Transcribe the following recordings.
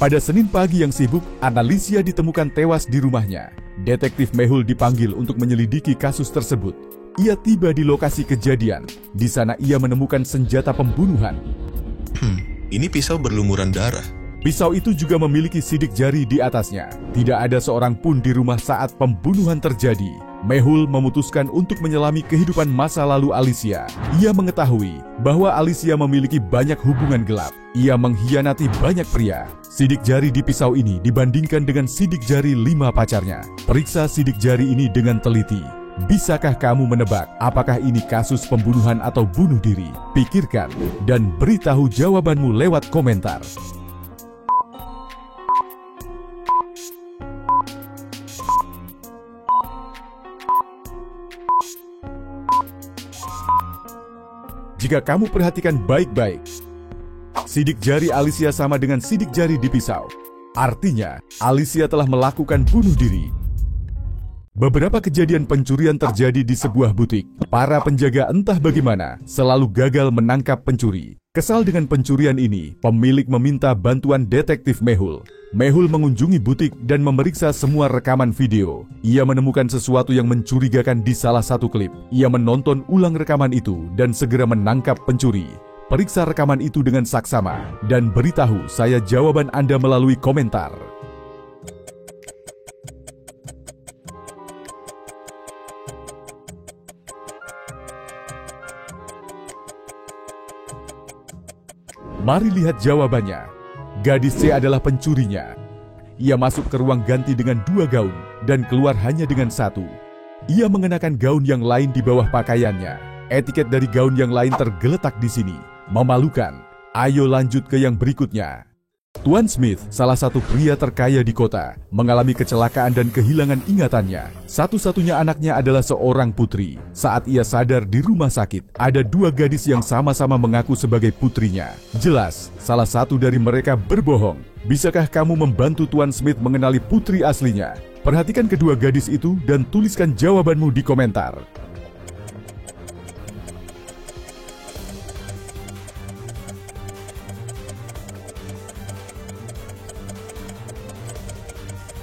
Pada Senin pagi yang sibuk, Annalicia ditemukan tewas di rumahnya. Detektif Mehul dipanggil untuk menyelidiki kasus tersebut. Ia tiba di lokasi kejadian. Di sana ia menemukan senjata pembunuhan. Ini pisau berlumuran darah. Pisau itu juga memiliki sidik jari di atasnya. Tidak ada seorang pun di rumah saat pembunuhan terjadi. Mehul memutuskan untuk menyelami kehidupan masa lalu Alicia. Ia mengetahui bahwa Alicia memiliki banyak hubungan gelap. Ia mengkhianati banyak pria. Sidik jari di pisau ini dibandingkan dengan sidik jari 5 pacarnya. Periksa sidik jari ini dengan teliti. Bisakah kamu menebak apakah ini kasus pembunuhan atau bunuh diri? Pikirkan dan beritahu jawabanmu lewat komentar. Jika kamu perhatikan baik-baik, sidik jari Alicia sama dengan sidik jari di pisau. Artinya, Alicia telah melakukan bunuh diri. Beberapa kejadian pencurian terjadi di sebuah butik. Para penjaga entah bagaimana selalu gagal menangkap pencuri. Kesal dengan pencurian ini, pemilik meminta bantuan detektif Mehul. Mehul mengunjungi butik dan memeriksa semua rekaman video. Ia menemukan sesuatu yang mencurigakan di salah satu klip. Ia menonton ulang rekaman itu dan segera menangkap pencuri. Periksa rekaman itu dengan saksama dan beritahu saya jawaban Anda melalui komentar. Mari lihat jawabannya. Gadis C adalah pencurinya. Ia masuk ke ruang ganti dengan 2 gaun dan keluar hanya dengan 1. Ia mengenakan gaun yang lain di bawah pakaiannya. Etiket dari gaun yang lain tergeletak di sini. Memalukan. Ayo lanjut ke yang berikutnya. Tuan Smith, salah satu pria terkaya di kota, mengalami kecelakaan dan kehilangan ingatannya. Satu-satunya anaknya adalah seorang putri. Saat ia sadar di rumah sakit, ada 2 gadis yang sama-sama mengaku sebagai putrinya. Jelas, salah satu dari mereka berbohong. Bisakah kamu membantu Tuan Smith mengenali putri aslinya? Perhatikan kedua gadis itu dan tuliskan jawabanmu di komentar.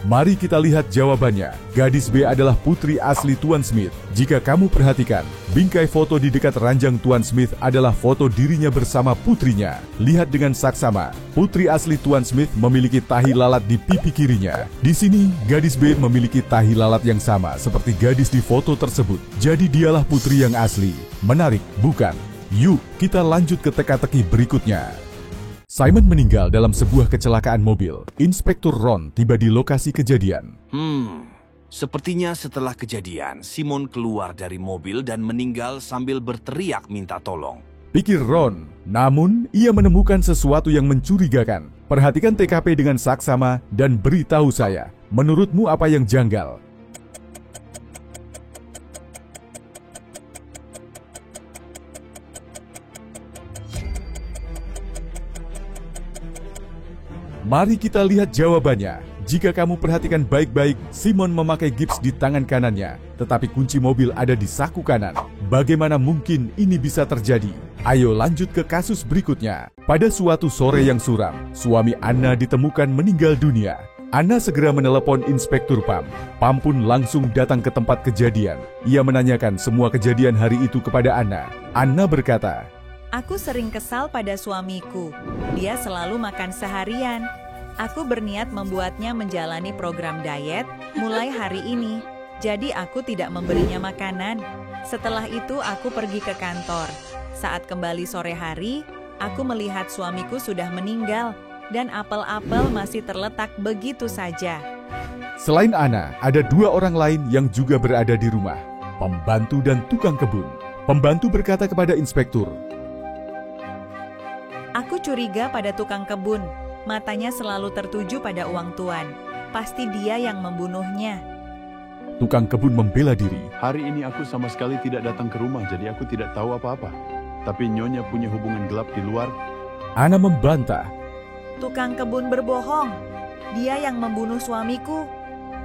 Mari kita lihat jawabannya. Gadis B adalah putri asli Tuan Smith. Jika kamu perhatikan, bingkai foto di dekat ranjang Tuan Smith adalah foto dirinya bersama putrinya. Lihat dengan saksama, putri asli Tuan Smith memiliki tahi lalat di pipi kirinya. Di sini, gadis B memiliki tahi lalat yang sama seperti gadis di foto tersebut. Jadi dialah putri yang asli. Menarik, bukan? Yuk, kita lanjut ke teka-teki berikutnya. Simon meninggal dalam sebuah kecelakaan mobil. Inspektur Ron tiba di lokasi kejadian. Sepertinya setelah kejadian, Simon keluar dari mobil dan meninggal sambil berteriak minta tolong. Pikir Ron, namun ia menemukan sesuatu yang mencurigakan. Perhatikan TKP dengan saksama dan beritahu saya, menurutmu apa yang janggal? Mari kita lihat jawabannya. Jika kamu perhatikan baik-baik, Simon memakai gips di tangan kanannya, tetapi kunci mobil ada di saku kanan. Bagaimana mungkin ini bisa terjadi? Ayo lanjut ke kasus berikutnya. Pada suatu sore yang suram, suami Anna ditemukan meninggal dunia. Anna segera menelepon Inspektur Pam. Pam pun langsung datang ke tempat kejadian. Ia menanyakan semua kejadian hari itu kepada Anna. Anna berkata, "Aku sering kesal pada suamiku. Dia selalu makan seharian. Aku berniat membuatnya menjalani program diet mulai hari ini. Jadi aku tidak memberinya makanan. Setelah itu aku pergi ke kantor. Saat kembali sore hari, aku melihat suamiku sudah meninggal dan apel-apel masih terletak begitu saja." Selain Anna, ada 2 orang lain yang juga berada di rumah. Pembantu dan tukang kebun. Pembantu berkata kepada inspektur, "Aku curiga pada tukang kebun. Matanya selalu tertuju pada uang tuan. Pasti dia yang membunuhnya." Tukang kebun membela diri. Hari ini aku sama sekali tidak datang ke rumah, jadi aku tidak tahu apa-apa. Tapi Nyonya punya hubungan gelap di luar. Anna membantah. "Tukang kebun berbohong. Dia yang membunuh suamiku."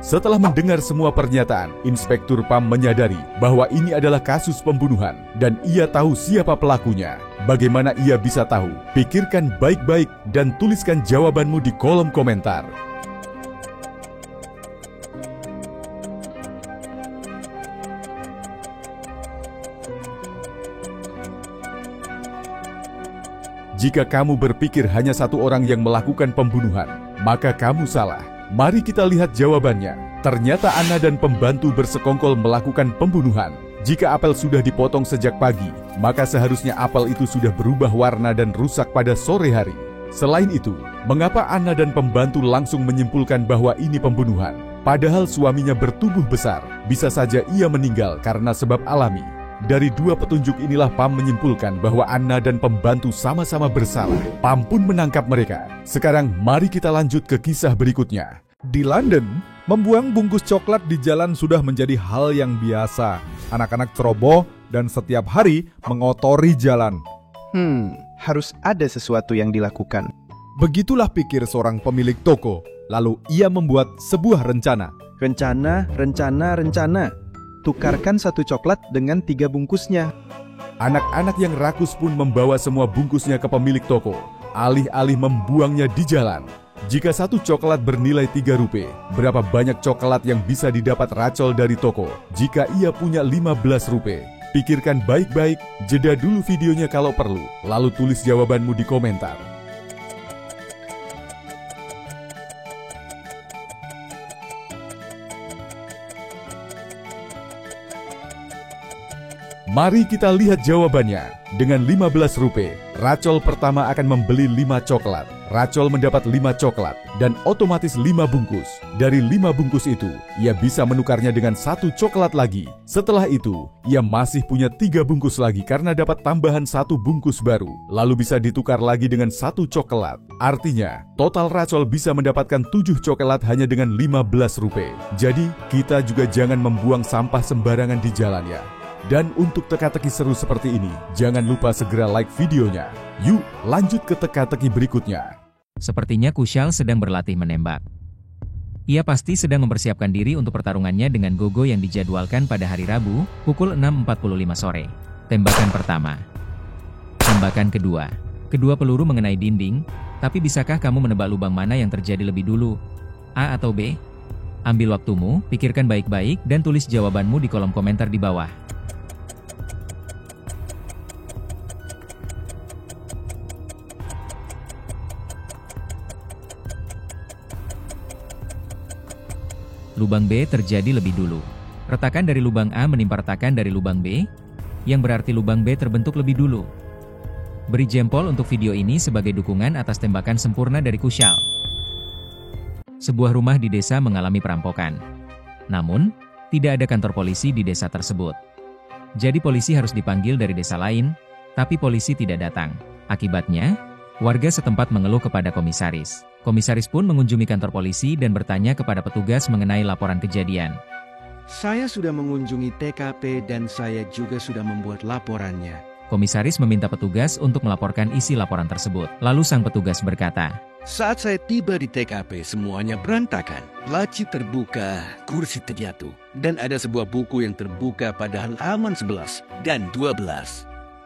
Setelah mendengar semua pernyataan, Inspektur PAM menyadari bahwa ini adalah kasus pembunuhan dan ia tahu siapa pelakunya. Bagaimana ia bisa tahu? Pikirkan baik-baik dan tuliskan jawabanmu di kolom komentar. Jika kamu berpikir hanya satu orang yang melakukan pembunuhan, maka kamu salah. Mari kita lihat jawabannya. Ternyata Anna dan pembantu bersekongkol melakukan pembunuhan. Jika apel sudah dipotong sejak pagi, maka seharusnya apel itu sudah berubah warna dan rusak pada sore hari. Selain itu, mengapa Anna dan pembantu langsung menyimpulkan bahwa ini pembunuhan? Padahal suaminya bertubuh besar, bisa saja ia meninggal karena sebab alami. Dari dua petunjuk inilah PAM menyimpulkan bahwa Anna dan pembantu sama-sama bersalah. PAM pun menangkap mereka. Sekarang mari kita lanjut ke kisah berikutnya. Di London, membuang bungkus coklat di jalan sudah menjadi hal yang biasa. Anak-anak ceroboh dan setiap hari mengotori jalan. Harus ada sesuatu yang dilakukan. Begitulah pikir seorang pemilik toko. Lalu ia membuat sebuah rencana. Rencana. Tukarkan satu coklat dengan 3 bungkusnya. Anak-anak yang rakus pun membawa semua bungkusnya ke pemilik toko, alih-alih membuangnya di jalan. Jika satu coklat bernilai 3 rupiah, berapa banyak coklat yang bisa didapat Rachel dari toko jika ia punya 15 rupiah? Pikirkan baik-baik, jeda dulu videonya kalau perlu, lalu tulis jawabanmu di komentar. Mari kita lihat jawabannya. Dengan 15 rupiah, Rachel pertama akan membeli 5 coklat. Rachel mendapat 5 coklat dan otomatis 5 bungkus. Dari 5 bungkus itu, ia bisa menukarnya dengan 1 coklat lagi. Setelah itu, ia masih punya 3 bungkus lagi karena dapat tambahan 1 bungkus baru. Lalu bisa ditukar lagi dengan 1 coklat. Artinya, total Rachel bisa mendapatkan 7 coklat hanya dengan 15 rupiah. Jadi, kita juga jangan membuang sampah sembarangan di jalan ya. Dan untuk teka-teki seru seperti ini, jangan lupa segera like videonya. Yuk, lanjut ke teka-teki berikutnya. Sepertinya Kushal sedang berlatih menembak. Ia pasti sedang mempersiapkan diri untuk pertarungannya dengan Gogo yang dijadwalkan pada hari Rabu, pukul 6.45 sore. Tembakan pertama. Tembakan kedua. Kedua peluru mengenai dinding, tapi bisakah kamu menebak lubang mana yang terjadi lebih dulu? A atau B? Ambil waktumu, pikirkan baik-baik, dan tulis jawabanmu di kolom komentar di bawah. Lubang B terjadi lebih dulu. Retakan dari lubang A menimpa retakan dari lubang B, yang berarti lubang B terbentuk lebih dulu. Beri jempol untuk video ini sebagai dukungan atas tembakan sempurna dari Kushal. Sebuah rumah di desa mengalami perampokan. Namun, tidak ada kantor polisi di desa tersebut. Jadi polisi harus dipanggil dari desa lain, tapi polisi tidak datang. Akibatnya, warga setempat mengeluh kepada komisaris. Komisaris pun mengunjungi kantor polisi dan bertanya kepada petugas mengenai laporan kejadian. Saya sudah mengunjungi TKP dan saya juga sudah membuat laporannya. Komisaris meminta petugas untuk melaporkan isi laporan tersebut. Lalu sang petugas berkata, Saat saya tiba di TKP, semuanya berantakan. Laci terbuka, kursi terjatuh, dan ada sebuah buku yang terbuka pada halaman 11 dan 12.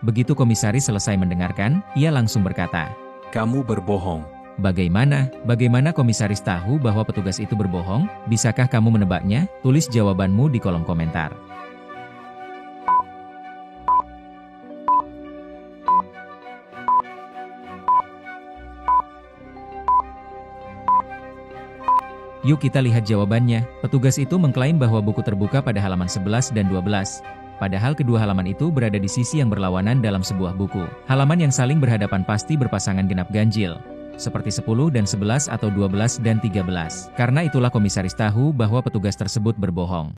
Begitu komisaris selesai mendengarkan, ia langsung berkata, Kamu berbohong. Bagaimana komisaris tahu bahwa petugas itu berbohong? Bisakah kamu menebaknya? Tulis jawabanmu di kolom komentar. Yuk kita lihat jawabannya. Petugas itu mengklaim bahwa buku terbuka pada halaman 11 dan 12. Padahal kedua halaman itu berada di sisi yang berlawanan dalam sebuah buku. Halaman yang saling berhadapan pasti berpasangan genap ganjil. Seperti 10 dan 11 atau 12 dan 13. Karena itulah komisaris tahu bahwa petugas tersebut berbohong.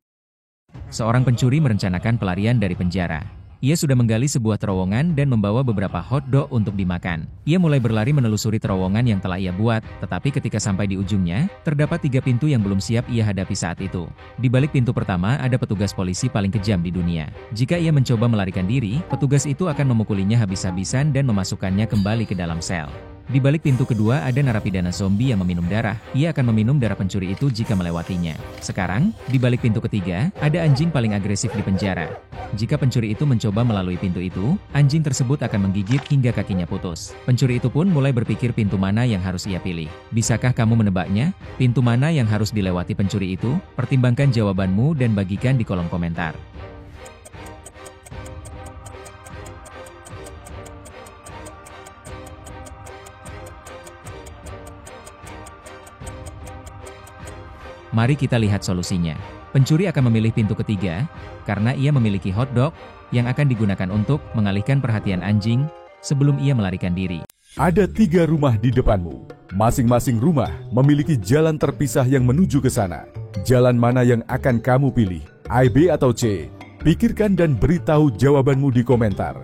Seorang pencuri merencanakan pelarian dari penjara. Ia sudah menggali sebuah terowongan dan membawa beberapa hotdog untuk dimakan. Ia mulai berlari menelusuri terowongan yang telah ia buat, tetapi ketika sampai di ujungnya, terdapat 3 pintu yang belum siap ia hadapi saat itu. Di balik pintu pertama ada petugas polisi paling kejam di dunia. Jika ia mencoba melarikan diri, petugas itu akan memukulinya habis-habisan dan memasukkannya kembali ke dalam sel. Di balik pintu kedua ada narapidana zombie yang meminum darah. Ia akan meminum darah pencuri itu jika melewatinya. Sekarang, di balik pintu ketiga, ada anjing paling agresif di penjara. Jika pencuri itu mencoba melalui pintu itu, anjing tersebut akan menggigit hingga kakinya putus. Pencuri itu pun mulai berpikir pintu mana yang harus ia pilih. Bisakah kamu menebaknya? Pintu mana yang harus dilewati pencuri itu? Pertimbangkan jawabanmu dan bagikan di kolom komentar. Mari kita lihat solusinya. Pencuri akan memilih pintu ketiga, karena ia memiliki hotdog, yang akan digunakan untuk mengalihkan perhatian anjing, sebelum ia melarikan diri. Ada 3 rumah di depanmu. Masing-masing rumah memiliki jalan terpisah yang menuju ke sana. Jalan mana yang akan kamu pilih? A, B, atau C? Pikirkan dan beritahu jawabanmu di komentar.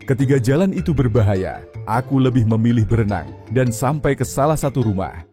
Ketiga jalan itu berbahaya. Aku lebih memilih berenang dan sampai ke salah satu rumah.